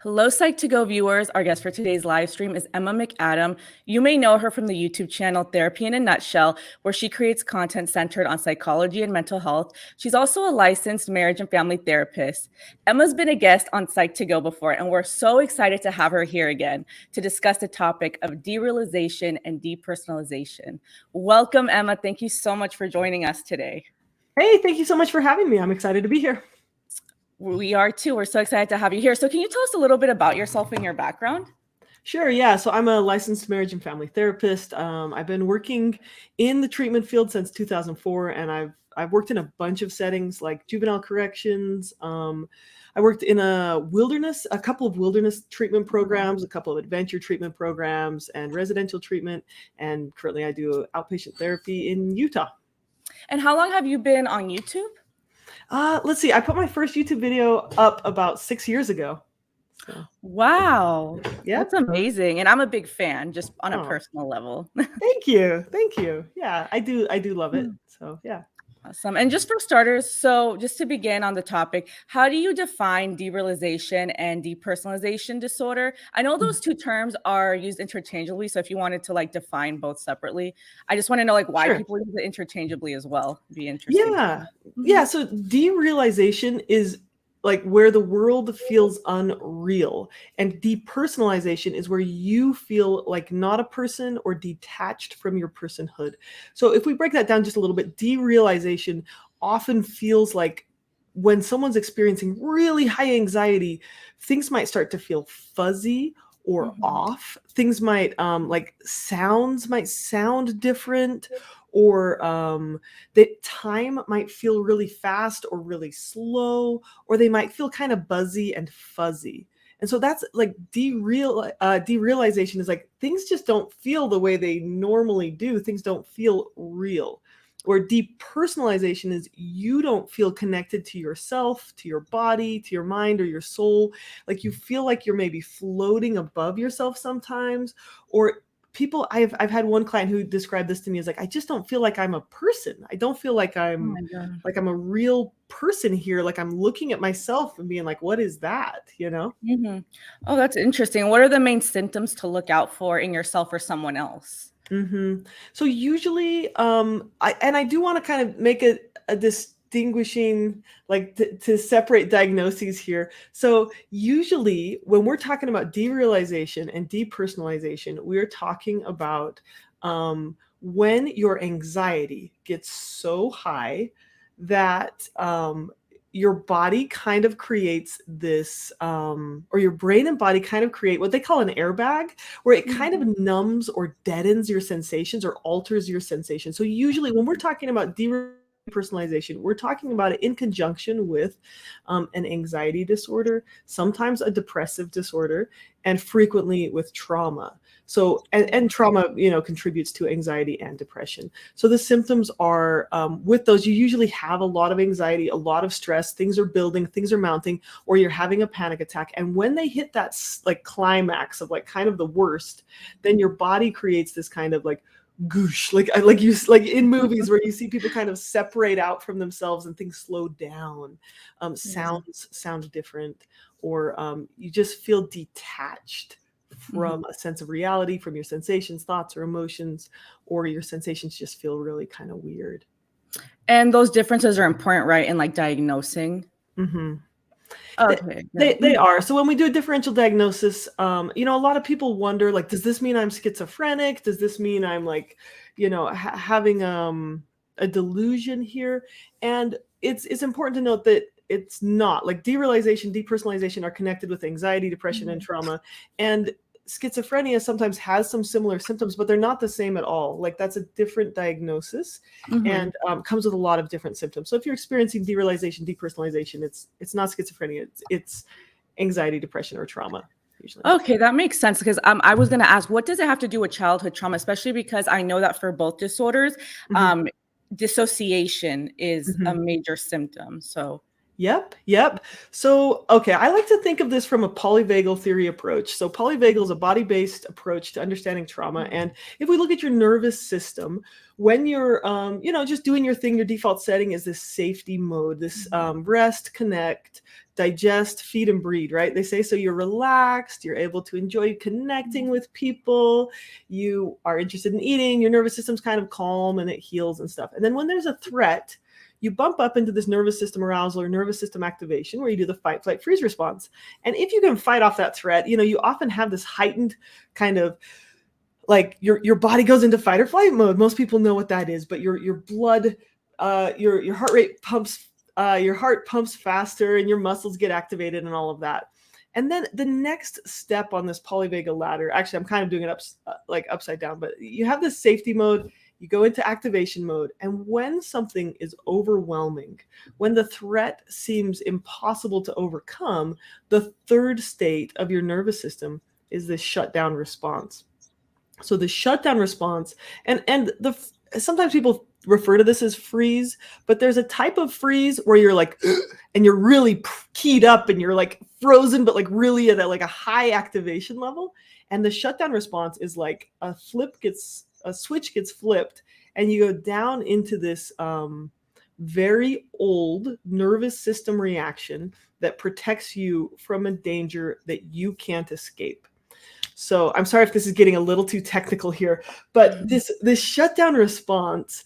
Hello, Psych2Go viewers. Our guest for today's live stream is Emma McAdam. You may know her from the YouTube channel Therapy in a Nutshell, where she creates content centered on psychology and mental health. She's also a licensed marriage and family therapist. Emma's been a guest on Psych2Go before, and we're so excited to have her here again to discuss the topic of derealization and depersonalization. Welcome, Emma. Thank you so much for joining us today. Hey, thank you so much for having me. I'm excited to be here. We are too. We're so excited to have you here. So can you tell us a little bit about yourself and your background? Sure, yeah. So I'm a licensed marriage and family therapist. I've been working in the treatment field since 2004, and I've worked in a bunch of settings like juvenile corrections. I worked in a couple of wilderness treatment programs, a couple of adventure treatment programs, and residential treatment. And currently I do outpatient therapy in Utah. And how long have you been on YouTube? Let's see. I put my first YouTube video up about 6 years ago. So. Wow. Yeah. That's amazing. And I'm a big fan, just on a personal level. Thank you. Thank you. Yeah, I do love it. So yeah. Awesome. And just for starters, so just to begin on the topic, how do you define derealization and depersonalization disorder? I know those two terms are used interchangeably. So if you wanted to define both separately, I just want to know why people use it interchangeably as well. It'd be interesting. Yeah. Yeah. So derealization is where the world feels unreal, and depersonalization is where you feel like not a person or detached from your personhood. So if we break that down just a little bit, derealization often feels like when someone's experiencing really high anxiety, things might start to feel fuzzy or off. Things might sounds might sound different, or that time might feel really fast or really slow, or they might feel kind of buzzy and fuzzy. And so that's derealization is things just don't feel the way they normally do. Things don't feel real. Or depersonalization is you don't feel connected to yourself, to your body, to your mind, or your soul. You feel like you're maybe floating above yourself sometimes. Or I've had one client who described this to me as I just don't feel like I'm a person. I don't feel like I'm I'm a real person here. I'm looking at myself and being what is that? Oh, that's interesting. What are the main symptoms to look out for in yourself or someone else? So usually, I do want to kind of make a distinguishing, to separate diagnoses here. So usually when we're talking about derealization and depersonalization, we're talking about when your anxiety gets so high that your body kind of creates this, or your brain and body kind of create what they call an airbag, where it kind of numbs or deadens your sensations or alters your sensations. So usually when we're talking about depersonalization, we're talking about it in conjunction with an anxiety disorder, sometimes a depressive disorder, and frequently with trauma. So, and trauma, contributes to anxiety and depression. So the symptoms are, with those, you usually have a lot of anxiety, a lot of stress, things are building, things are mounting, or you're having a panic attack. And when they hit that climax of kind of the worst, then your body creates this kind of goosh, in movies where you see people kind of separate out from themselves and things slow down, sounds sound different, or you just feel detached from a sense of reality, from your sensations, thoughts, or emotions, or your sensations just feel really kind of weird. And those differences are important, right, in diagnosing? Okay. They are. So when we do a differential diagnosis, a lot of people wonder, does this mean I'm schizophrenic? Does this mean I'm having a delusion here? And it's important to note that it's not. Derealization, depersonalization are connected with anxiety, depression, and trauma. And schizophrenia sometimes has some similar symptoms, but they're not the same at all. That's a different diagnosis, and comes with a lot of different symptoms. So if you're experiencing derealization, depersonalization, it's not schizophrenia, it's anxiety, depression, or trauma. Usually. Okay, that makes sense, because I was going to ask, what does it have to do with childhood trauma, especially because I know that for both disorders, dissociation is a major symptom. So Yep. So, okay, I like to think of this from a polyvagal theory approach. So, polyvagal is a body-based approach to understanding trauma. And if we look at your nervous system, when you're, just doing your thing, your default setting is this safety mode, this rest, connect, digest, feed, and breed, right? They say so you're relaxed, you're able to enjoy connecting with people, you are interested in eating, your nervous system's kind of calm and it heals and stuff. And then when there's a threat, you bump up into this nervous system arousal or nervous system activation where you do the fight, flight, freeze response. And if you can fight off that threat, you often have this heightened kind of like your body goes into fight or flight mode. Most people know what that is, but your blood, your heart rate pumps, your heart pumps faster and your muscles get activated and all of that. And then the next step on this polyvagal ladder, actually, I'm kind of doing it upside down, but you have this safety mode. You go into activation mode. And when something is overwhelming, when the threat seems impossible to overcome, the third state of your nervous system is this shutdown response. So the shutdown response, and sometimes people refer to this as freeze, but there's a type of freeze where you're like, and you're really keyed up and you're like frozen, but like really at a high activation level. And the shutdown response is like a switch gets flipped and you go down into this very old nervous system reaction that protects you from a danger that you can't escape. So I'm sorry if this is getting a little too technical here, but this shutdown response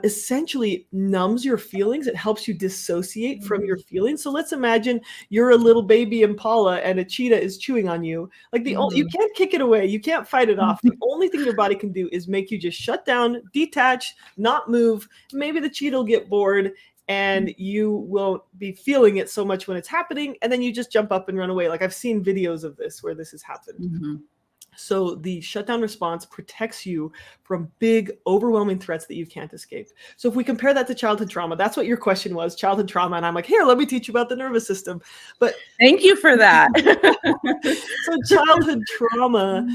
essentially numbs your feelings. It helps you dissociate from your feelings. So let's imagine you're a little baby impala and a cheetah is chewing on you. Like you can't kick it away. You can't fight it off. The only thing your body can do is make you just shut down, detach, not move. Maybe the cheetah will get bored and you won't be feeling it so much when it's happening. And then you just jump up and run away. Like I've seen videos of this where this has happened. So the shutdown response protects you from big, overwhelming threats that you can't escape. So if we compare that to childhood trauma, that's what your question was, childhood trauma. And I'm like, here, let me teach you about the nervous system. But thank you for that. So childhood trauma,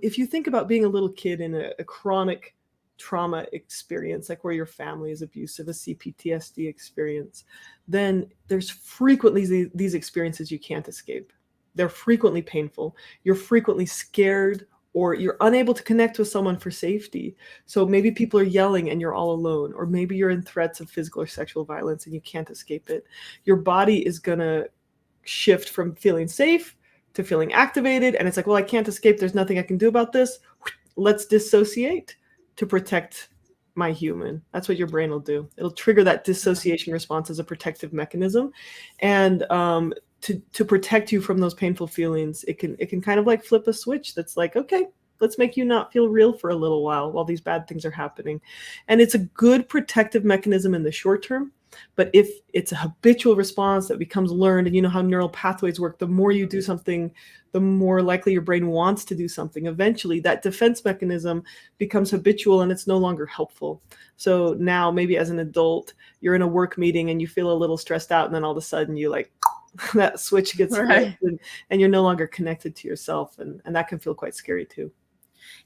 if you think about being a little kid in a chronic trauma experience, like where your family is abusive, a CPTSD experience, then there's frequently these experiences you can't escape. They're frequently painful. You're frequently scared, or you're unable to connect with someone for safety. So maybe people are yelling and you're all alone, or maybe you're in threats of physical or sexual violence and you can't escape it. Your body is going to shift from feeling safe to feeling activated. And it's like, well, I can't escape. There's nothing I can do about this. Let's dissociate to protect my human. That's what your brain will do. It'll trigger that dissociation response as a protective mechanism. And to protect you from those painful feelings, it can kind of like flip a switch that's like, okay, let's make you not feel real for a little while these bad things are happening. And it's a good protective mechanism in the short term. But if it's a habitual response that becomes learned, and you know how neural pathways work, the more you do something, the more likely your brain wants to do something. Eventually, that defense mechanism becomes habitual and it's no longer helpful. So now maybe as an adult, you're in a work meeting and you feel a little stressed out, and then all of a sudden you like, that switch gets flipped and you're no longer connected to yourself. And that can feel quite scary too.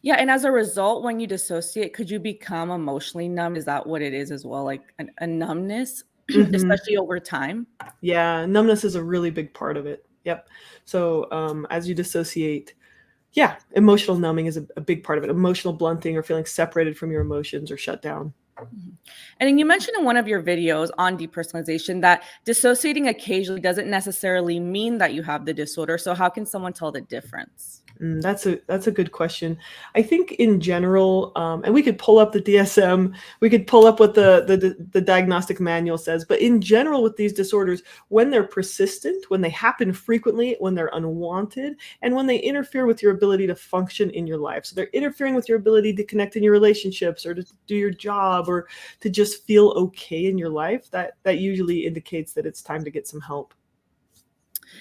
Yeah. And as a result, when you dissociate, could you become emotionally numb? Is that what it is as well? Like a numbness, especially over time? Yeah. Numbness is a really big part of it. Yep. So as you dissociate, emotional numbing is a big part of it. Emotional blunting or feeling separated from your emotions or shut down. And then you mentioned in one of your videos on depersonalization that dissociating occasionally doesn't necessarily mean that you have the disorder. So how can someone tell the difference? That's a good question. I think in general, and we could pull up the DSM, we could pull up what the diagnostic manual says, but in general with these disorders, when they're persistent, when they happen frequently, when they're unwanted, and when they interfere with your ability to function in your life. So they're interfering with your ability to connect in your relationships or to do your job or to just feel okay in your life, that usually indicates that it's time to get some help.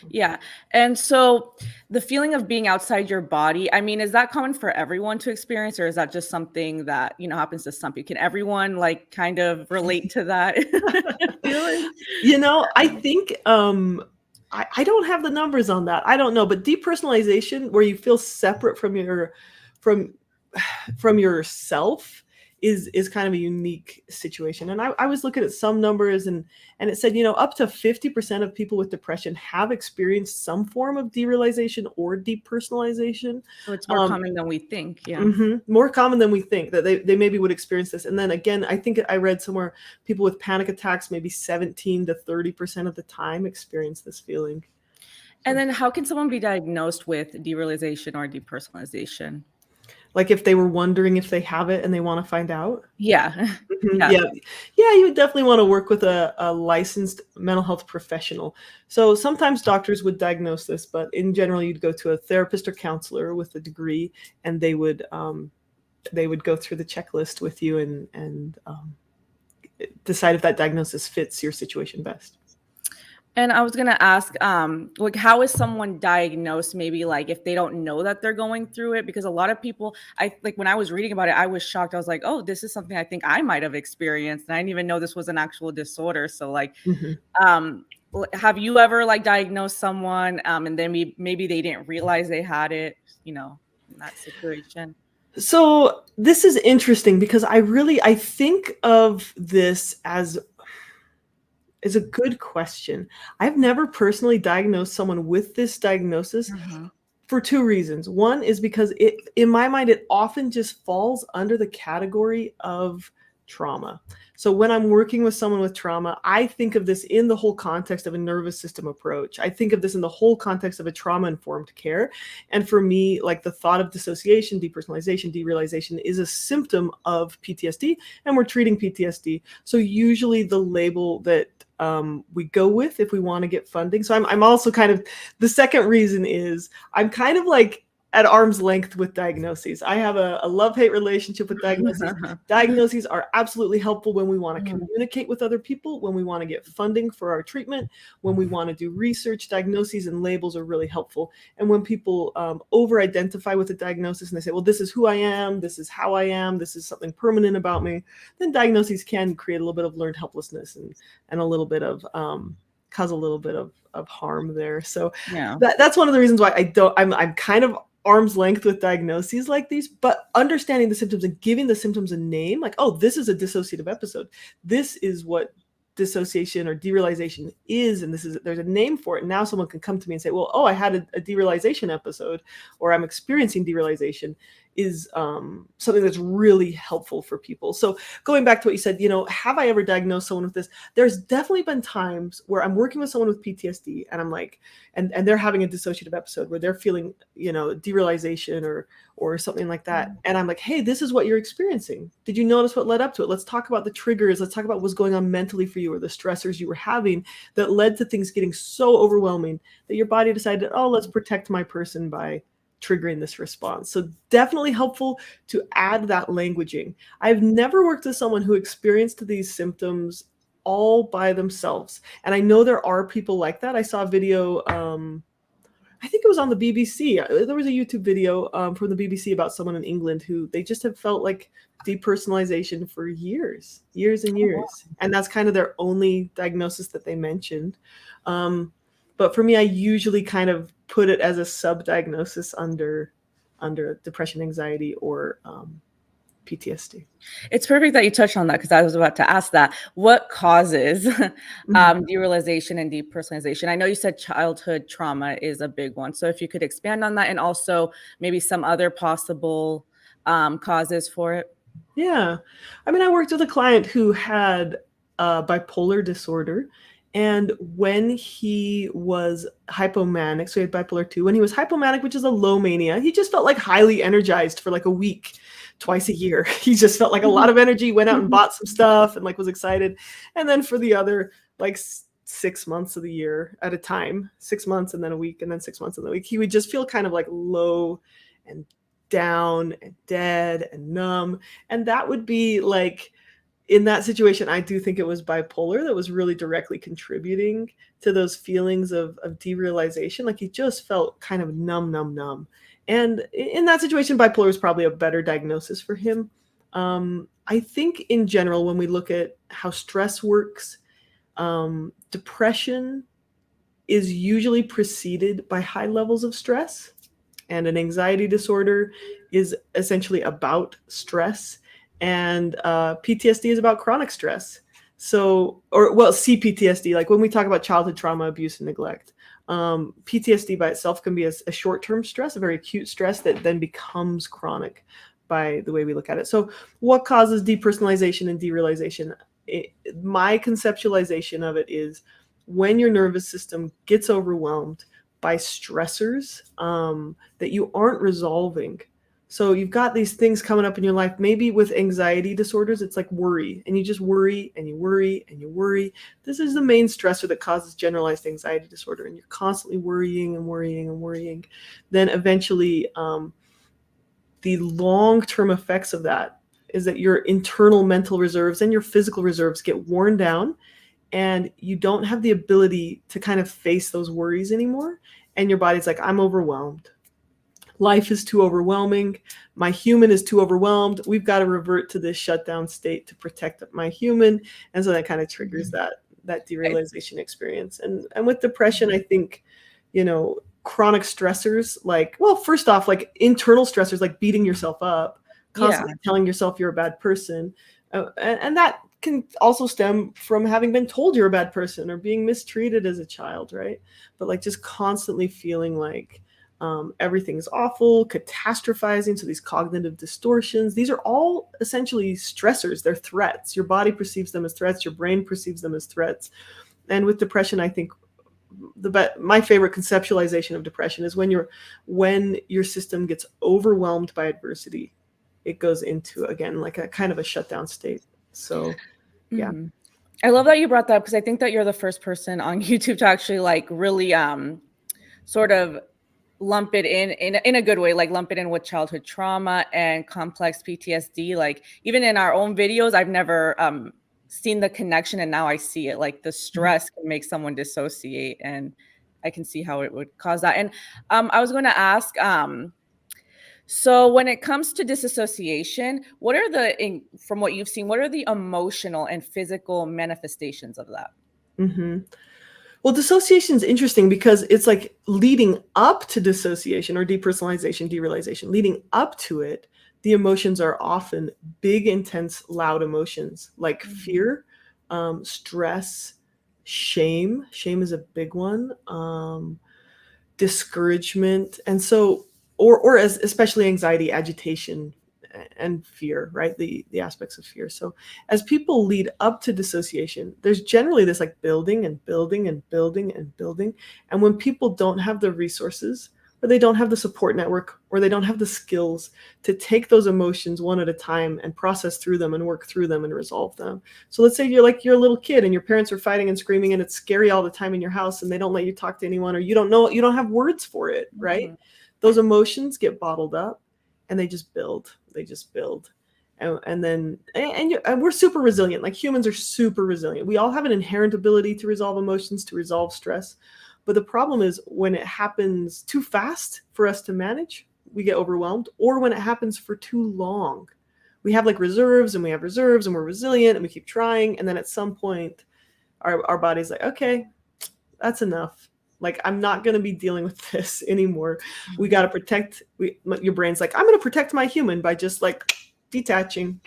Yeah. And so the feeling of being outside your body, I mean, is that common for everyone to experience, or is that just something that, happens to some people? Can everyone like kind of relate to that feeling? I think I don't have the numbers on that. I don't know, but depersonalization, where you feel separate from yourself, is kind of a unique situation. And I was looking at some numbers, and it said, up to 50% of people with depression have experienced some form of derealization or depersonalization. So it's more common than we think. Yeah. More common than we think, that they maybe would experience this. And then again, I think I read somewhere people with panic attacks maybe 17 to 30% of the time experience this feeling. And then how can someone be diagnosed with derealization or depersonalization? Like if they were wondering if they have it and they want to find out. Yeah. Yeah. You would definitely want to work with a licensed mental health professional. So sometimes doctors would diagnose this, but in general, you'd go to a therapist or counselor with a degree, and they would go through the checklist with you and decide if that diagnosis fits your situation best. And I was going to ask, like, how is someone diagnosed? Maybe like if they don't know that they're going through it, because a lot of people, when I was reading about it, I was shocked. I was like, oh, this is something I think I might have experienced. And I didn't even know this was an actual disorder. So like, have you ever like diagnosed someone and then maybe they didn't realize they had it, in that situation? So this is interesting because I think of this as is a good question. I've never personally diagnosed someone with this diagnosis for two reasons. One is because in my mind, it often just falls under the category of trauma. So when I'm working with someone with trauma, I think of this in the whole context of a nervous system approach. I think of this in the whole context of a trauma-informed care. And for me, like the thought of dissociation, depersonalization, derealization is a symptom of PTSD, and we're treating PTSD. So usually the label that we go with if we want to get funding. So I'm also kind of, the second reason is I'm kind of like at arm's length with diagnoses. I have a love-hate relationship with diagnoses. Diagnoses are absolutely helpful when we want to communicate with other people, when we want to get funding for our treatment, when we want to do research. Diagnoses and labels are really helpful. And when people over-identify with a diagnosis and they say, well, this is who I am, this is how I am, this is something permanent about me, then diagnoses can create a little bit of learned helplessness and a little bit of cause a little bit of harm there. So that's one of the reasons why I'm kind of arm's length with diagnoses like these, but understanding the symptoms and giving the symptoms a name, like, oh, this is a dissociative episode. This is what dissociation or derealization is, and there's a name for it. Now someone can come to me and say, well, oh, I had a derealization episode, or I'm experiencing derealization, is something that's really helpful for people. So going back to what you said, have I ever diagnosed someone with this? There's definitely been times where I'm working with someone with PTSD and I'm like, and they're having a dissociative episode where they're feeling, derealization or something like that. And I'm like, hey, this is what you're experiencing. Did you notice what led up to it? Let's talk about the triggers. Let's talk about what's going on mentally for you, or the stressors you were having that led to things getting so overwhelming that your body decided, oh, let's protect my person by triggering this response. So definitely helpful to add that languaging. I've never worked with someone who experienced these symptoms all by themselves. And I know there are people like that. I saw a video, I think it was on the BBC. There was a YouTube video from the BBC about someone in England who they just have felt like depersonalization for years and years. Oh, wow. And that's kind of their only diagnosis that they mentioned. But for me, I usually kind of put it as a sub-diagnosis under depression, anxiety, or PTSD. It's perfect that you touched on that, because I was about to ask that. What causes derealization and depersonalization? I know you said childhood trauma is a big one. So if you could expand on that, and also maybe some other possible causes for it. Yeah. I mean, I worked with a client who had bipolar disorder. And when he was hypomanic, so he had bipolar 2, when he was hypomanic, which is a low mania, he just felt like highly energized for like a week, twice a year. He just felt like a lot of energy, went out and bought some stuff and like was excited. And then for the other like 6 months of the year at a time, 6 months and then a week and then 6 months and then a week, he would just feel kind of like low and down and dead and numb. And that would be like, in that situation, I do think it was bipolar that was really directly contributing to those feelings of derealization. Like he just felt kind of numb. And in that situation, bipolar is probably a better diagnosis for him. I think in general, when we look at how stress works, depression is usually preceded by high levels of stress, and an anxiety disorder is essentially about stress. and PTSD is about chronic stress. So, or well, CPTSD, like when we talk about childhood trauma, abuse, and neglect. PTSD by itself can be a short-term stress, a very acute stress that then becomes chronic by the way we look at it. So what causes depersonalization and derealization? My conceptualization of it is when your nervous system gets overwhelmed by stressors that you aren't resolving. So you've got these things coming up in your life, maybe with anxiety disorders, it's like worry, and you just worry and you worry and you worry. This is the main stressor that causes generalized anxiety disorder, and you're constantly worrying and worrying and worrying. Then eventually, the long-term effects of that is that your internal mental reserves and your physical reserves get worn down, and you don't have the ability to kind of face those worries anymore. And your body's like, I'm overwhelmed. Life is too overwhelming. My human is too overwhelmed. We've got to revert to this shutdown state to protect my human. And so that kind of triggers that derealization experience. And with depression, I think, chronic stressors, like, well, first off, like internal stressors, like beating yourself up, constantly telling yourself you're a bad person. And that can also stem from having been told you're a bad person or being mistreated as a child, right? But like just constantly feeling like everything's awful, catastrophizing. So these cognitive distortions, these are all essentially stressors. They're threats. Your body perceives them as threats. Your brain perceives them as threats. And with depression, I think my favorite conceptualization of depression is when your system gets overwhelmed by adversity, it goes into, again, like a kind of a shutdown state. So, yeah. I love that you brought that up, because I think that you're the first person on YouTube to actually like really sort of lump it in a good way, like lump it in with childhood trauma and complex PTSD. Like even in our own videos, I've never seen the connection, and now I see it. Like the stress can make someone dissociate, and I can see how it would cause that. And I was going to ask, so when it comes to disassociation, what are from what you've seen, what are the emotional and physical manifestations of that? Well, dissociation is interesting because it's like leading up to dissociation or depersonalization, derealization, leading up to it, the emotions are often big, intense, loud emotions like fear, stress, shame. Shame is a big one. Discouragement. And so, or as especially anxiety, agitation, and fear, right? The aspects of fear. So as people lead up to dissociation, there's generally this like building and building and building and building. And when people don't have the resources, or they don't have the support network, or they don't have the skills to take those emotions one at a time and process through them and work through them and resolve them. So let's say you're a little kid and your parents are fighting and screaming and it's scary all the time in your house and they don't let you talk to anyone, or you don't have words for it, right? Those emotions get bottled up and they just build. And we're super resilient. Like humans are super resilient. We all have an inherent ability to resolve emotions, to resolve stress. But the problem is when it happens too fast for us to manage, we get overwhelmed, or when it happens for too long. We have like reserves and we're resilient and we keep trying. And then at some point, our body's like, okay, that's enough. Like, I'm not going to be dealing with this anymore. We got to protect. Your brain's like, I'm going to protect my human by just like detaching.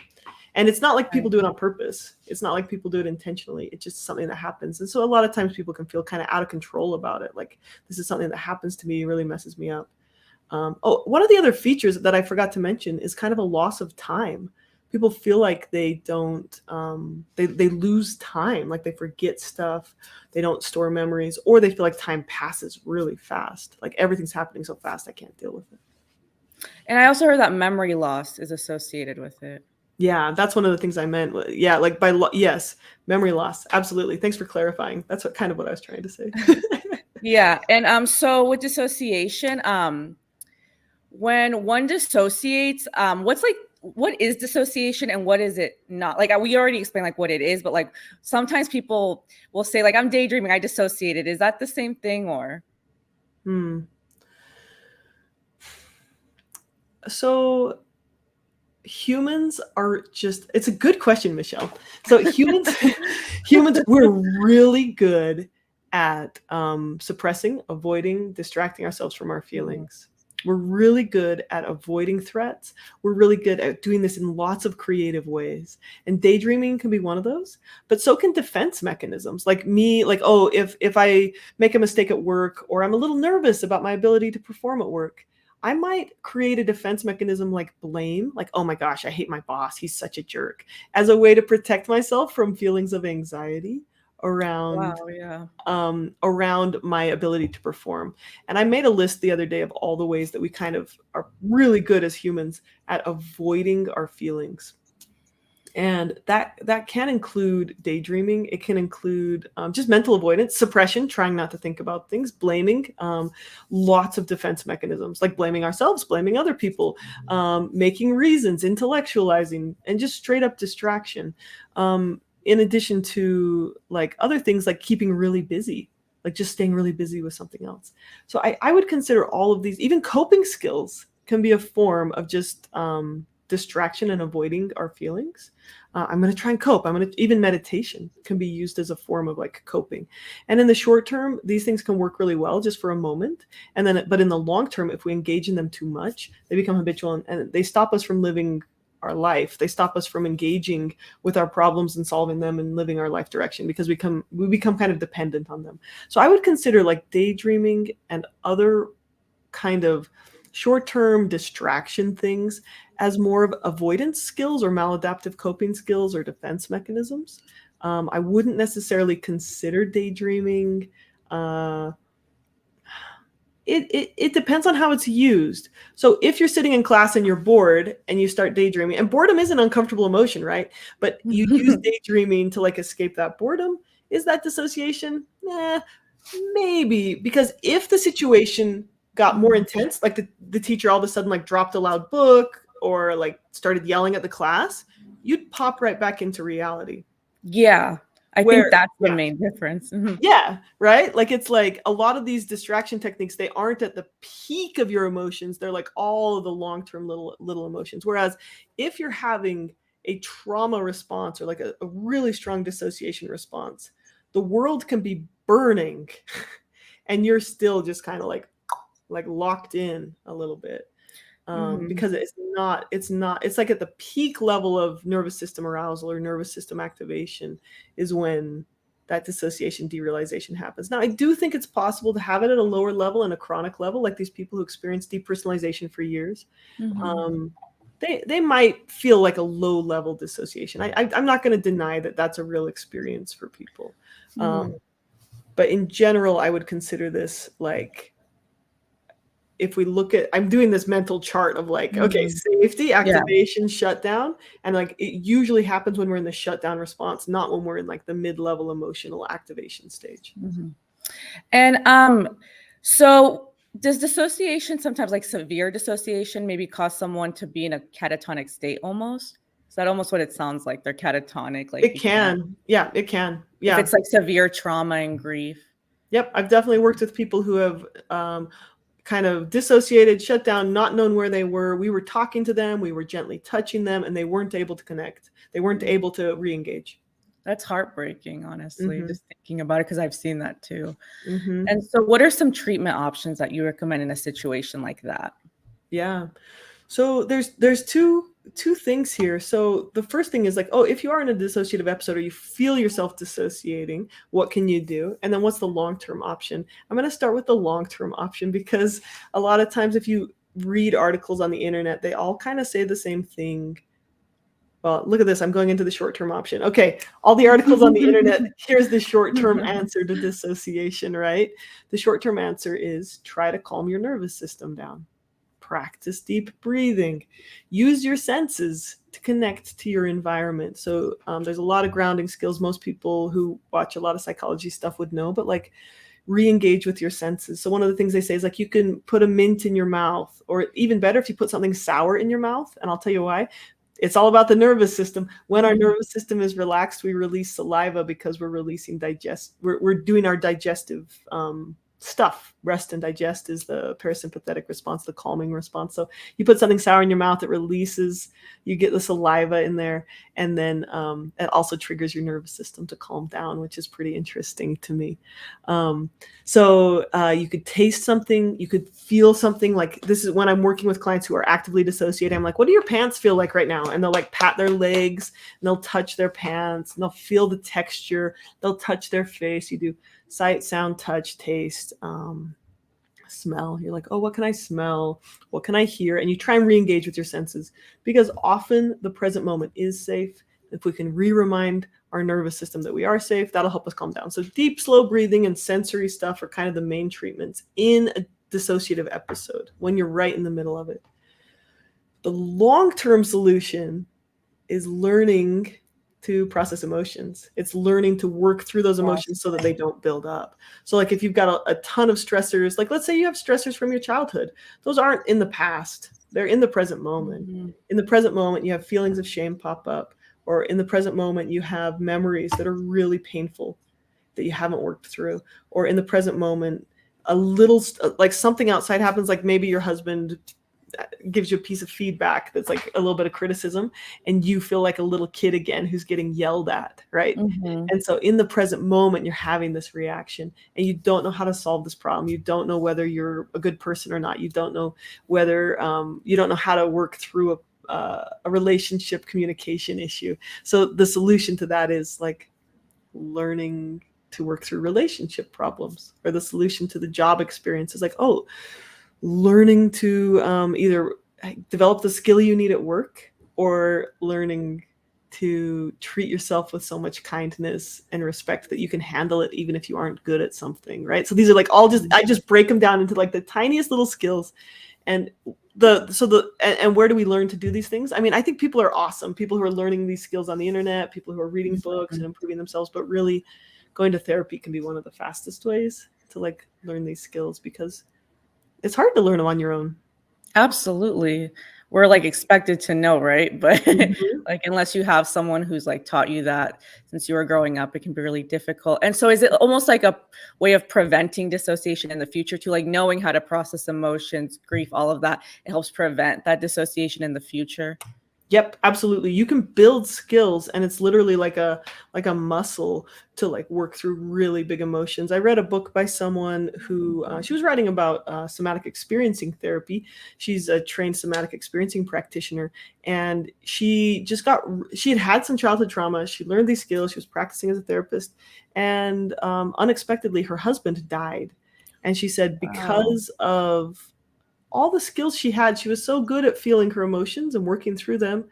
And it's not like people do it on purpose. It's not like people do it intentionally. It's just something that happens. And so a lot of times people can feel kind of out of control about it. Like, this is something that happens to me, really messes me up. One of the other features that I forgot to mention is kind of a loss of time. People feel like they don't, they lose time, like they forget stuff, they don't store memories, or they feel like time passes really fast. Like everything's happening so fast, I can't deal with it. And I also heard that memory loss is associated with it. Yeah, that's one of the things I meant. Yeah, like yes, memory loss. Absolutely. Thanks for clarifying. That's what I was trying to say. Yeah. And so with dissociation, when one dissociates, what is dissociation and what is it not? Like we already explained like what it is, but like sometimes people will say like, I'm daydreaming, I dissociated. Is that the same thing or? So humans are just, it's a good question, Michelle. So humans, we're really good at suppressing, avoiding, distracting ourselves from our feelings. We're really good at avoiding threats. We're really good at doing this in lots of creative ways. And daydreaming can be one of those, but so can defense mechanisms. Like me, like, oh, if I make a mistake at work, or I'm a little nervous about my ability to perform at work, I might create a defense mechanism like blame, like, oh my gosh, I hate my boss, he's such a jerk, as a way to protect myself from feelings of anxiety around Wow, yeah. around my ability to perform. And I made a list the other day of all the ways that we kind of are really good as humans at avoiding our feelings. And that can include daydreaming. It can include just mental avoidance, suppression, trying not to think about things, blaming, lots of defense mechanisms like blaming ourselves, blaming other people, making reasons, intellectualizing, and just straight up distraction. In addition to like other things like keeping really busy, like just staying really busy with something else. So I would consider all of these, even coping skills can be a form of just distraction and avoiding our feelings. I'm going to try and cope. Even meditation can be used as a form of like coping. And in the short term, these things can work really well just for a moment. But in the long term, if we engage in them too much, they become habitual and they stop us from living our life. They stop us from engaging with our problems and solving them and living our life direction, because we become kind of dependent on them. So I would consider like daydreaming and other kind of short-term distraction things as more of avoidance skills or maladaptive coping skills or defense mechanisms. I wouldn't necessarily consider daydreaming. It depends on how it's used. So if you're sitting in class and you're bored and you start daydreaming, and boredom is an uncomfortable emotion, right? But you use daydreaming to like escape that boredom. Is that dissociation? Maybe, because if the situation got more intense, like the teacher all of a sudden like dropped a loud book or like started yelling at the class, you'd pop right back into reality. Yeah, I Where, think that's the yeah. main difference. Yeah, right? Like it's like a lot of these distraction techniques, they aren't at the peak of your emotions. They're like all of the long-term little emotions. Whereas if you're having a trauma response or like a really strong dissociation response, the world can be burning and you're still just kind of like locked in a little bit. Because it's like at the peak level of nervous system arousal or nervous system activation is when that dissociation derealization happens. Now, I do think it's possible to have it at a lower level and a chronic level, like these people who experience depersonalization for years. They might feel like a low level dissociation. I'm not going to deny that that's a real experience for people. But in general, I would consider this like, if we look at, I'm doing this mental chart of like, okay, safety, activation, shutdown. And like, it usually happens when we're in the shutdown response, not when we're in like the mid-level emotional activation stage. And so does dissociation sometimes, like severe dissociation, maybe cause someone to be in a catatonic state almost? Is that almost what it sounds like? They're catatonic, like It can. Yeah, it can. Yeah. If it's like severe trauma and grief. Yep. I've definitely worked with people who have kind of dissociated, shut down, not known where they were. We were talking to them, we were gently touching them, and they weren't able to connect. They weren't able to re-engage. That's heartbreaking, honestly, just thinking about it, because I've seen that too. Mm-hmm. And so what are some treatment options that you recommend in a situation like that? Yeah. So there's two things here. So the first thing is like, oh, if you are in a dissociative episode or you feel yourself dissociating, what can you do? And then what's the long-term option? I'm going to start with the long-term option, because a lot of times if you read articles on the internet, they all kind of say the same thing. Well, look at this. I'm going into the short-term option. Okay, all the articles on the internet, here's the short-term answer to dissociation, right? The short-term answer is try to calm your nervous system down. Practice deep breathing. Use your senses to connect to your environment. So there's a lot of grounding skills most people who watch a lot of psychology stuff would know, but like re-engage with your senses. So one of the things they say is like, you can put a mint in your mouth, or even better if you put something sour in your mouth. And I'll tell you why. It's all about the nervous system. When our nervous system is relaxed, we release saliva because we're releasing we're doing our digestive stuff. Rest and digest is the parasympathetic response, the calming response. So you put something sour in your mouth, it releases, you get the saliva in there, and then it also triggers your nervous system to calm down, which is pretty interesting to me. So you could taste something, you could feel something. Like, this is when I'm working with clients who are actively dissociating. I'm like, what do your pants feel like right now? And they'll like pat their legs, and they'll touch their pants, and they'll feel the texture, they'll touch their face. You do sight, sound, touch, taste, smell. You're like, oh, what can I smell? What can I hear? And you try and re-engage with your senses, because often the present moment is safe. If we can re-remind our nervous system that we are safe, that'll help us calm down. So deep, slow breathing and sensory stuff are kind of the main treatments in a dissociative episode when you're right in the middle of it. The long-term solution is learning to process emotions. It's learning to work through those emotions so that they don't build up. So like if you've got a ton of stressors, like let's say you have stressors from your childhood, those aren't in the past. They're in the present moment. Mm-hmm. In the present moment, you have feelings of shame pop up, or in the present moment, you have memories that are really painful that you haven't worked through, or in the present moment, a little, like something outside happens, like maybe your husband gives you a piece of feedback that's like a little bit of criticism, and you feel like a little kid again who's getting yelled at, right? Mm-hmm. And so in the present moment, you're having this reaction, and you don't know how to solve this problem. You don't know whether you're a good person or not. You don't know whether you don't know how to work through a relationship communication issue. So the solution to that is like learning to work through relationship problems, or the solution to the job experience is like, oh, learning to either develop the skill you need at work, or learning to treat yourself with so much kindness and respect that you can handle it even if you aren't good at something, right? So these are like all just, I just break them down into like the tiniest little skills. And and where do we learn to do these things? I mean, I think people are awesome. People who are learning these skills on the internet, people who are reading books and improving themselves, but really going to therapy can be one of the fastest ways to like learn these skills, because it's hard to learn them on your own. Absolutely. We're like expected to know, right? But like, unless you have someone who's like taught you that since you were growing up, it can be really difficult. And so is it almost like a way of preventing dissociation in the future too, like knowing how to process emotions, grief, all of that, it helps prevent that dissociation in the future? Yep, absolutely. You can build skills, and it's literally like a muscle to like work through really big emotions. I read a book by someone who she was writing about somatic experiencing therapy. She's a trained somatic experiencing practitioner, and she had some childhood trauma. She learned these skills. She was practicing as a therapist, and unexpectedly her husband died. And she said because of all the skills she had, she was so good at feeling her emotions and working through them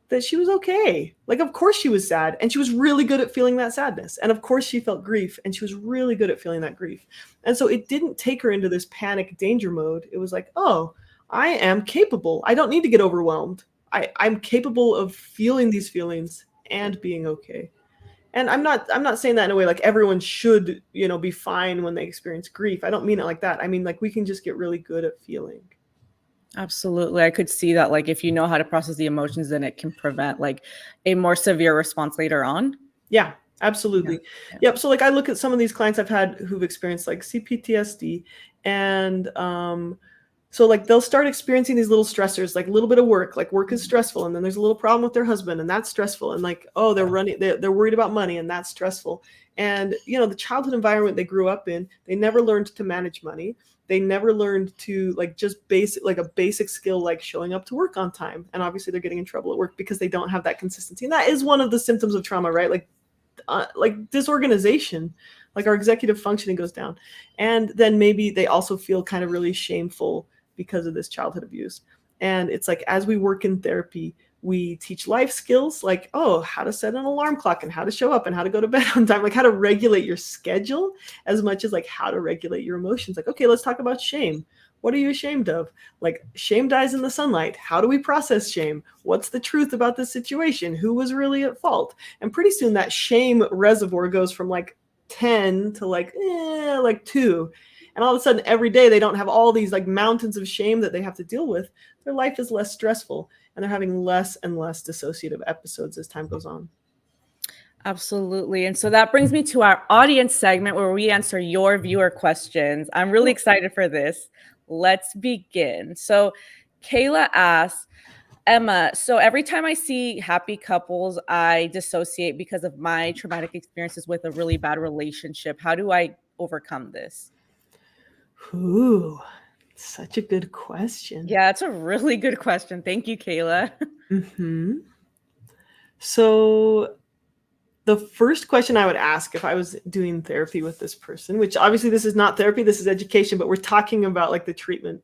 that she was okay. Like, of course she was sad, and she was really good at feeling that sadness. And of course she felt grief, and she was really good at feeling that grief. And so it didn't take her into this panic danger mode. It was like, oh, I am capable. I don't need to get overwhelmed. I'm capable of feeling these feelings and being okay. And I'm not saying that in a way like everyone should, be fine when they experience grief. I don't mean it like that. I mean, like, we can just get really good at feeling. Absolutely. I could see that, like, if you know how to process the emotions, then it can prevent like a more severe response later on. Yeah, absolutely. Yeah. Yep. So like I look at some of these clients I've had who've experienced like CPTSD, and so like they'll start experiencing these little stressors, like a little bit of work, like work is stressful. And then there's a little problem with their husband, and that's stressful. And like, oh, they're worried about money, and that's stressful. And, the childhood environment they grew up in, they never learned to manage money. They never learned to like just a basic skill, like showing up to work on time. And obviously they're getting in trouble at work because they don't have that consistency. And that is one of the symptoms of trauma, right? Like disorganization, like our executive functioning goes down. And then maybe they also feel kind of really shameful because of this childhood abuse. And it's like, as we work in therapy, we teach life skills like, oh, how to set an alarm clock, and how to show up, and how to go to bed on time, like how to regulate your schedule as much as like how to regulate your emotions. Like, okay, let's talk about shame. What are you ashamed of? Like, shame dies in the sunlight. How do we process shame? What's the truth about this situation? Who was really at fault? And pretty soon that shame reservoir goes from like 10 to like 2. And all of a sudden, every day they don't have all these like mountains of shame that they have to deal with. Their life is less stressful, and they're having less and less dissociative episodes as time goes on. Absolutely. And so that brings me to our audience segment where we answer your viewer questions. I'm really excited for this. Let's begin. So Kayla asks, Emma, so every time I see happy couples, I dissociate because of my traumatic experiences with a really bad relationship. How do I overcome this? Ooh, such a good question. Yeah, it's a really good question. Thank you, Kayla. Mm-hmm. So the first question I would ask if I was doing therapy with this person, which obviously this is not therapy, this is education, but we're talking about like the treatment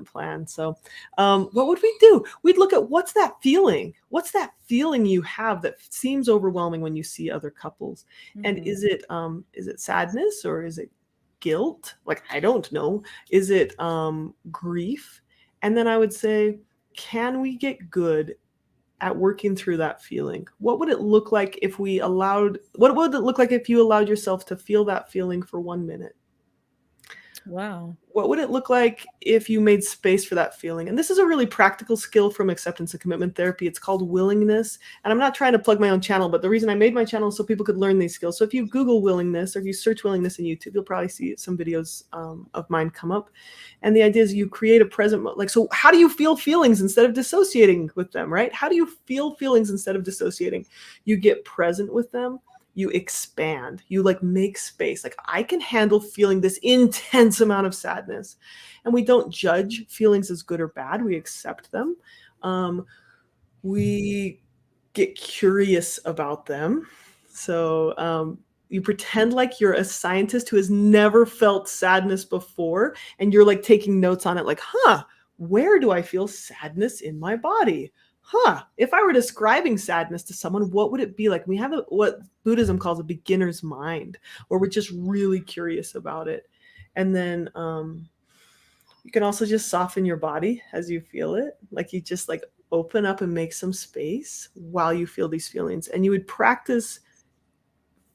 plan. So what would we do? We'd look at what's that feeling? What's that feeling you have that seems overwhelming when you see other couples? And Mhm. is it sadness or is it guilt? Like, I don't know. Is it grief? And then I would say, can we get good at working through that feeling? What would it look like if we allowed, what would it look like if you allowed yourself to feel that feeling for 1 minute? Wow. What would it look like if you made space for that feeling? And this is a really practical skill from acceptance and commitment therapy. It's called willingness. And I'm not trying to plug my own channel, but the reason I made my channel is so people could learn these skills. So if you Google willingness or if you search willingness in YouTube, you'll probably see some videos of mine come up. And the idea is you create a present, like, so how do you feel feelings instead of dissociating with them, right? How do you feel feelings instead of dissociating? You get present with them. You expand, you like make space. Like, I can handle feeling this intense amount of sadness. And we don't judge feelings as good or bad. We accept them. We get curious about them. So you pretend like you're a scientist who has never felt sadness before. And you're like taking notes on it, like, where do I feel sadness in my body? If I were describing sadness to someone, what would it be like? We have what Buddhism calls a beginner's mind, where we're just really curious about it. And then you can also just soften your body as you feel it. Like, you just like open up and make some space while you feel these feelings. And you would practice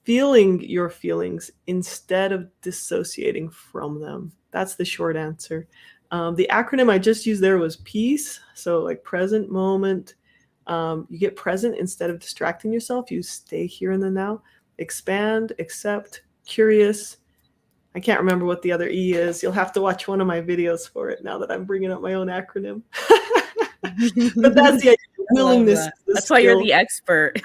feeling your feelings instead of dissociating from them. That's the short answer. The acronym I just used there was PEACE. So like present moment. You get present instead of distracting yourself. You stay here in the now. Expand, accept, curious. I can't remember what the other E is. You'll have to watch one of my videos for it now that I'm bringing up my own acronym. But that's the idea. I love Willingness that. is the That's why you're skill. the expert.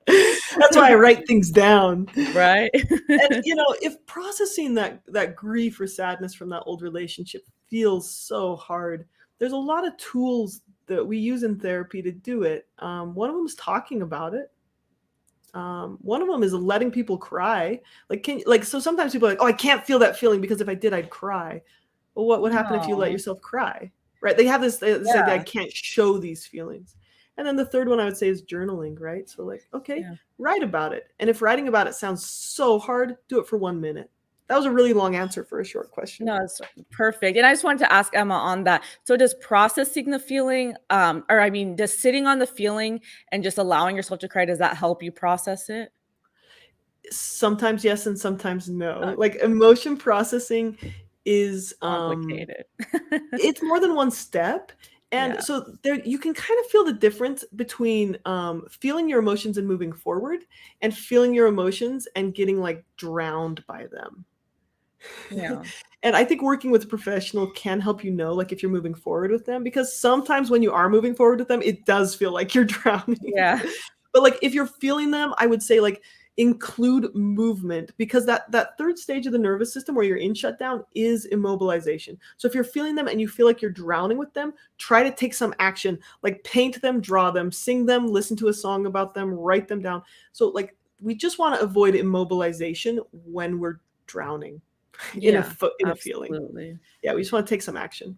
That's why I write things down. Right? And if processing that grief or sadness from that old relationship feels so hard, there's a lot of tools that we use in therapy to do it. One of them is talking about it. One of them is letting people cry. So sometimes people are like, oh, I can't feel that feeling because if I did, I'd cry. Well, what would happen if you let Aw. yourself cry? Right? They have this idea, I Yeah. can't show these feelings. And then the third one I would say is journaling, right? So like, okay, Yeah. write about it. And if writing about it sounds so hard, do it for 1 minute. That was a really long answer for a short question. No, it's perfect. And I just wanted to ask Emma on that. So does processing the feeling, does sitting on the feeling and just allowing yourself to cry, does that help you process it? Sometimes yes and sometimes no. Okay. Like, emotion processing is Complicated. it's more than one step. And Yeah. so there you can kind of feel the difference between feeling your emotions and moving forward, and feeling your emotions and getting like drowned by them. Yeah. And I think working with a professional can help you know, like, if you're moving forward with them, because sometimes when you are moving forward with them, it does feel like you're drowning. Yeah. But like, if you're feeling them, I would say like include movement, because that third stage of the nervous system where you're in shutdown is immobilization. So if you're feeling them and you feel like you're drowning with them, try to take some action, like paint them, draw them, sing them, listen to a song about them, write them down. So like, we just want to avoid immobilization when we're drowning in Yeah. a feeling. Absolutely. Yeah, we just want to take some action.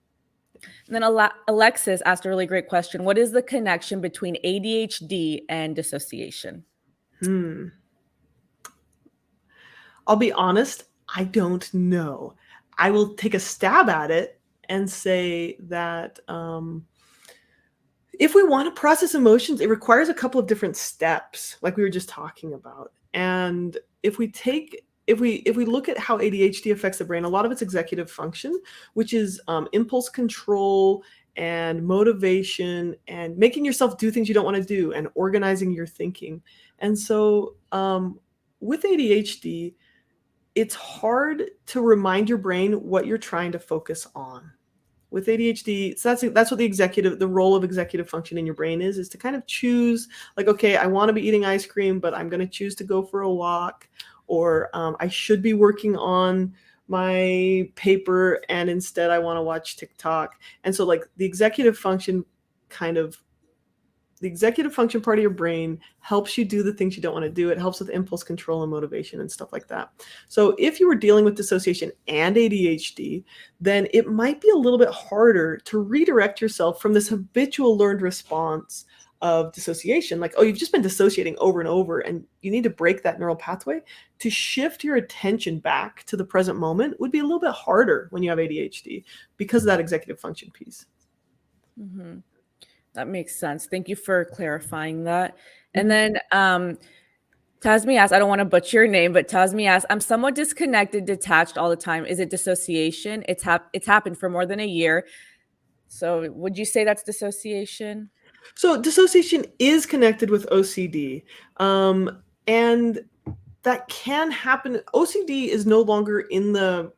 And then Alexis asked a really great question. What is the connection between ADHD and dissociation? I'll be honest, I don't know. I will take a stab at it and say that if we want to process emotions, it requires a couple of different steps, like we were just talking about. And if we look at how ADHD affects the brain, a lot of it's executive function, which is impulse control and motivation and making yourself do things you don't want to do and organizing your thinking. And so with ADHD, it's hard to remind your brain what you're trying to focus on. With ADHD, so that's what the role of executive function in your brain is to kind of choose, like, okay, I want to be eating ice cream, but I'm going to choose to go for a walk, or I should be working on my paper and instead I want to watch TikTok. And so like the executive function part of your brain helps you do the things you don't want to do. It helps with impulse control and motivation and stuff like that. So if you were dealing with dissociation and ADHD, then it might be a little bit harder to redirect yourself from this habitual learned response of dissociation. Like, oh, you've just been dissociating over and over, and you need to break that neural pathway. To shift your attention back to the present moment would be a little bit harder when you have ADHD because of that executive function piece. Mm-hmm. That makes sense. Thank you for clarifying that. And then Tasmi asks, I don't want to butcher your name, but Tasmi asks, I'm somewhat disconnected, detached all the time. Is it dissociation? It's happened for more than a year. So would you say that's dissociation? So dissociation is connected with OCD. And that can happen. OCD is no longer in the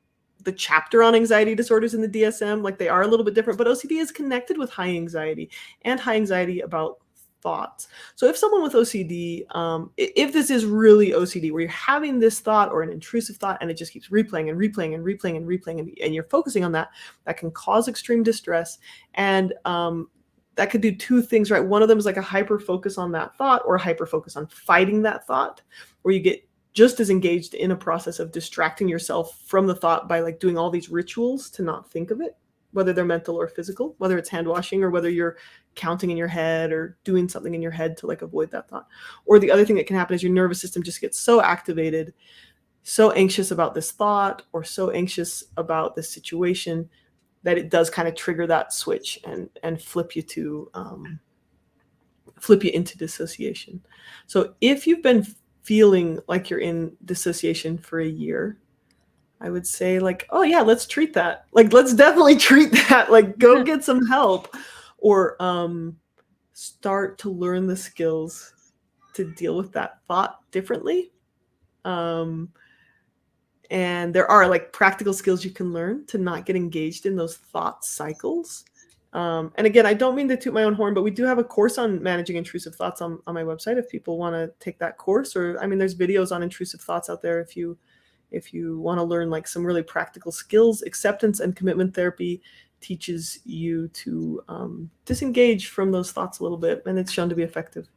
chapter on anxiety disorders in the DSM. Like, they are a little bit different, but OCD is connected with high anxiety and high anxiety about thoughts. So if someone with OCD, if this is really OCD, where you're having this thought or an intrusive thought and it just keeps replaying and replaying and replaying and replaying, and you're focusing on that, that can cause extreme distress. And that could do two things, right? One of them is like a hyper focus on that thought, or a hyper focus on fighting that thought, where you get just as engaged in a process of distracting yourself from the thought by like doing all these rituals to not think of it, whether they're mental or physical, whether it's hand washing or whether you're counting in your head or doing something in your head to like avoid that thought. Or the other thing that can happen is your nervous system just gets so activated, so anxious about this thought or so anxious about this situation, that it does kind of trigger that switch and flip you into dissociation. So if you've been feeling like you're in dissociation for a year, I would say, like, oh yeah, let's treat that. Like, let's definitely treat that. Like, go get some help, or start to learn the skills to deal with that thought differently. And there are like practical skills you can learn to not get engaged in those thought cycles. And again, I don't mean to toot my own horn, but we do have a course on managing intrusive thoughts on my website if people want to take that course. Or, I mean, there's videos on intrusive thoughts out there if you want to learn like some really practical skills. Acceptance and commitment therapy teaches you to disengage from those thoughts a little bit, and it's shown to be effective.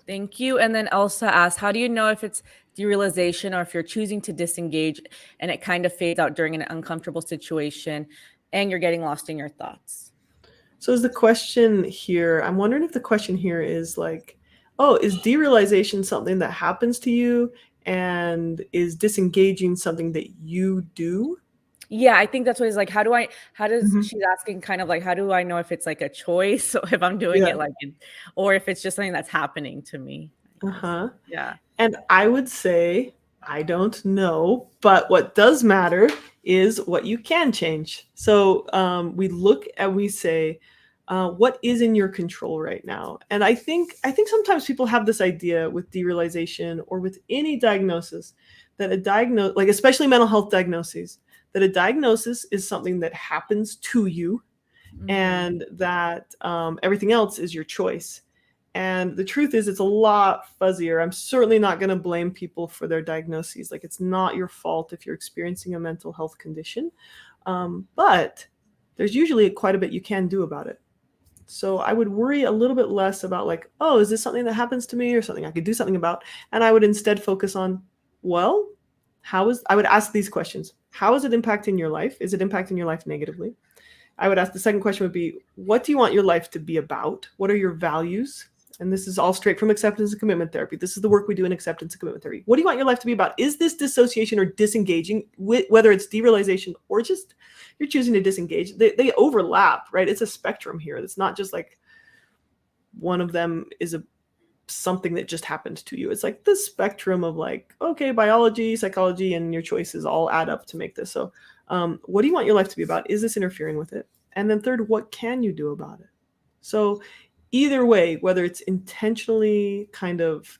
Thank you. And then Elsa asks, how do you know if it's derealization or if you're choosing to disengage and it kind of fades out during an uncomfortable situation and you're getting lost in your thoughts? So is the question here, I'm wondering if the question here is like, oh, is derealization something that happens to you, and is disengaging something that you do? Yeah, I think that's what it's like. She's asking kind of like, how do I know if it's like a choice, or if I'm doing it like, or if it's just something that's happening to me? Yeah. And I would say, I don't know, but what does matter is what you can change. So we look and we say, what is in your control right now? And I think sometimes people have this idea with derealization or with any diagnosis that like especially mental health diagnoses, that a diagnosis is something that happens to you, and that everything else is your choice. And the truth is, it's a lot fuzzier. I'm certainly not going to blame people for their diagnoses. Like, it's not your fault if you're experiencing a mental health condition. But there's usually quite a bit you can do about it. So I would worry a little bit less about like, oh, is this something that happens to me or something I could do something about? And I would instead focus on, well, I would ask these questions. How is it impacting your life? Is it impacting your life negatively? I would ask, the second question would be, what do you want your life to be about? What are your values? And this is all straight from acceptance and commitment therapy. This is the work we do in acceptance and commitment therapy. What do you want your life to be about? Is this dissociation or disengaging, whether it's derealization or just you're choosing to disengage? They overlap, right? It's a spectrum here. It's not just like one of them is something that just happened to you. It's like the spectrum of like, okay, biology, psychology, and your choices all add up to make this. So what do you want your life to be about? Is this interfering with it? And then third, what can you do about it? So either way, whether it's intentionally kind of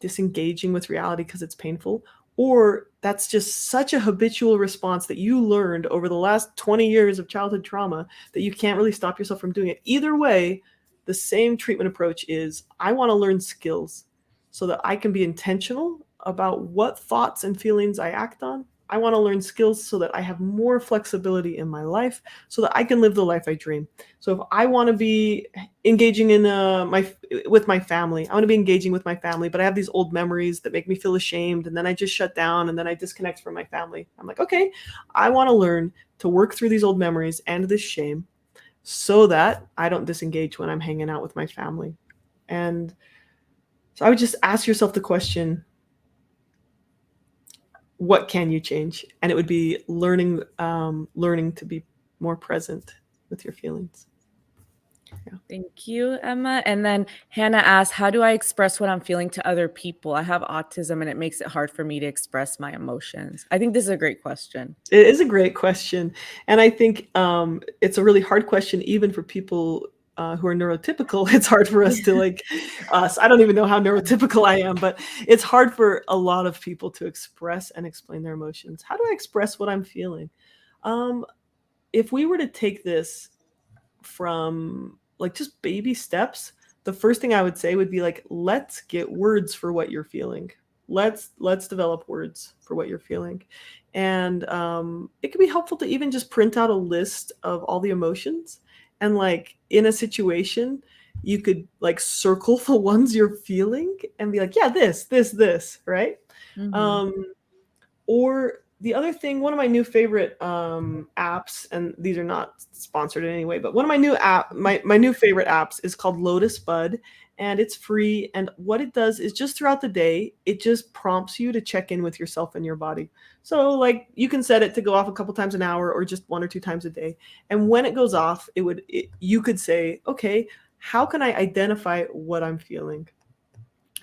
disengaging with reality because it's painful, or that's just such a habitual response that you learned over the last 20 years of childhood trauma that you can't really stop yourself from doing it. Either way, the same treatment approach is, I want to learn skills so that I can be intentional about what thoughts and feelings I act on. I want to learn skills so that I have more flexibility in my life so that I can live the life I dream. So if I want to be engaging in with my family, I want to be engaging with my family, but I have these old memories that make me feel ashamed, and then I just shut down and then I disconnect from my family. I'm like, okay, I want to learn to work through these old memories and this shame so that I don't disengage when I'm hanging out with my family. And so I would just ask yourself the question, what can you change? And it would be learning to be more present with your feelings. Yeah. Thank you, Emma. And then Hannah asked, how do I express what I'm feeling to other people? I have autism and it makes it hard for me to express my emotions. I think this is a great question. It is a great question. And I think it's a really hard question, even for people who are neurotypical. It's hard for us to like us. I don't even know how neurotypical I am, but it's hard for a lot of people to express and explain their emotions. How do I express what I'm feeling? If we were to take this from like just baby steps, the first thing I would say would be like, let's get words for what you're feeling. Let's develop words for what you're feeling. And it can be helpful to even just print out a list of all the emotions. And like in a situation, you could like circle the ones you're feeling and be like, yeah, this, right? Mm-hmm. Or the other thing, one of my new favorite apps, and these are not sponsored in any way, but one of my new favorite apps is called Lotus Bud, and it's free. And what it does is just throughout the day, it just prompts you to check in with yourself and your body. So like you can set it to go off a couple times an hour or just 1 or 2 times a day. And when it goes off, you could say, okay, how can I identify what I'm feeling?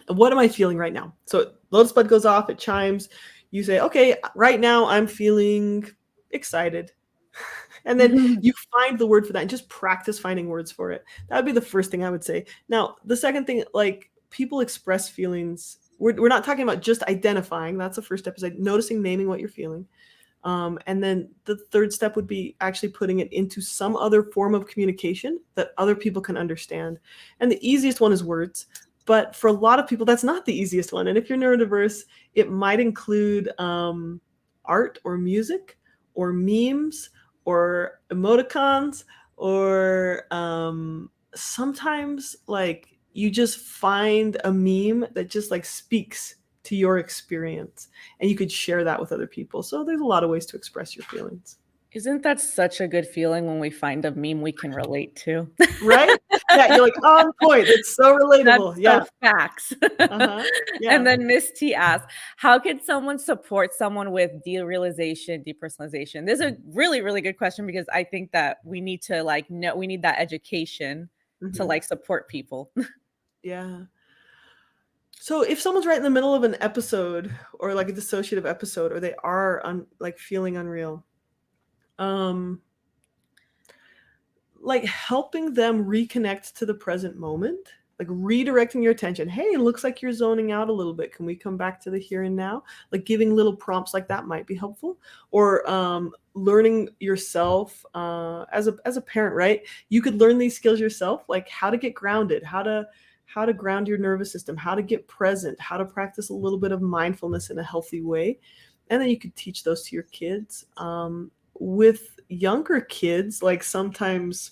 What am I feeling right now? So Lotus Bud goes off, it chimes. You say, okay, right now I'm feeling excited. And then you find the word for that and just practice finding words for it. That would be the first thing I would say. Now, the second thing, like people express feelings. We're not talking about just identifying. That's the first step, is like noticing, naming what you're feeling. And then the third step would be actually putting it into some other form of communication that other people can understand. And the easiest one is words. But for a lot of people, that's not the easiest one. And if you're neurodiverse, it might include art or music or memes or emoticons, or sometimes like you just find a meme that just like speaks to your experience and you could share that with other people. So there's a lot of ways to express your feelings. Isn't that such a good feeling when we find a meme we can relate to? Right? Yeah, you're like on point. It's so relatable. That's Yeah. so facts. Yeah. And then Miss T asks, how can someone support someone with derealization, depersonalization? This is a really, really good question, because I think that we need to like know, we need that education to like support people. Yeah. So if someone's right in the middle of an episode or like a dissociative episode, or they are like feeling unreal, like helping them reconnect to the present moment, like redirecting your attention. Hey, it looks like you're zoning out a little bit. Can we come back to the here and now? Like giving little prompts like that might be helpful. Or learning yourself as a parent, right? You could learn these skills yourself, like how to get grounded, how to ground your nervous system, how to get present, how to practice a little bit of mindfulness in a healthy way. And then you could teach those to your kids. With younger kids, like sometimes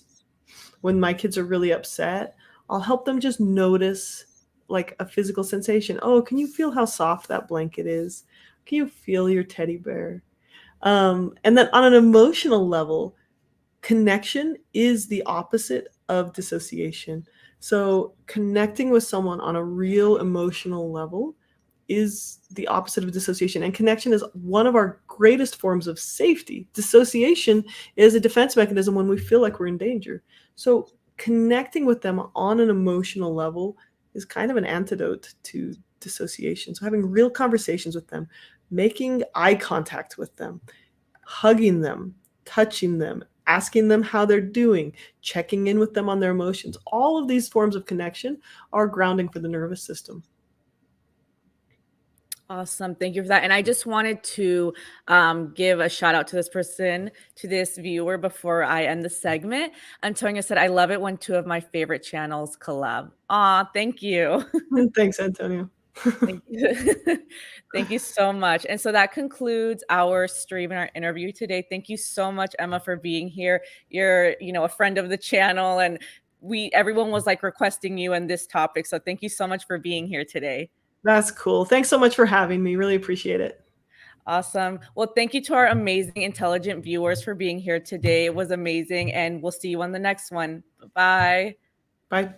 when my kids are really upset, I'll help them just notice like a physical sensation. Oh, can you feel how soft that blanket is? Can you feel your teddy bear? And then on an emotional level, connection is the opposite of dissociation. So connecting with someone on a real emotional level is the opposite of dissociation. And connection is one of our greatest forms of safety. Dissociation is a defense mechanism when we feel like we're in danger. So connecting with them on an emotional level is kind of an antidote to dissociation. So having real conversations with them, making eye contact with them, hugging them, touching them, asking them how they're doing, checking in with them on their emotions. All of these forms of connection are grounding for the nervous system. Awesome. Thank you for that. And I just wanted to give a shout out to this person, to this viewer before I end the segment. Antonia said, I love it when two of my favorite channels collab. Aw, thank you. Thanks, Antonio. Thank you. Thank you so much. And so that concludes our stream and our interview today. Thank you so much, Emma, for being here. You're, a friend of the channel, and everyone was like requesting you in this topic. So thank you so much for being here today. That's cool. Thanks so much for having me. Really appreciate it. Awesome. Well, thank you to our amazing, intelligent viewers for being here today. It was amazing. And we'll see you on the next one. Bye. Bye.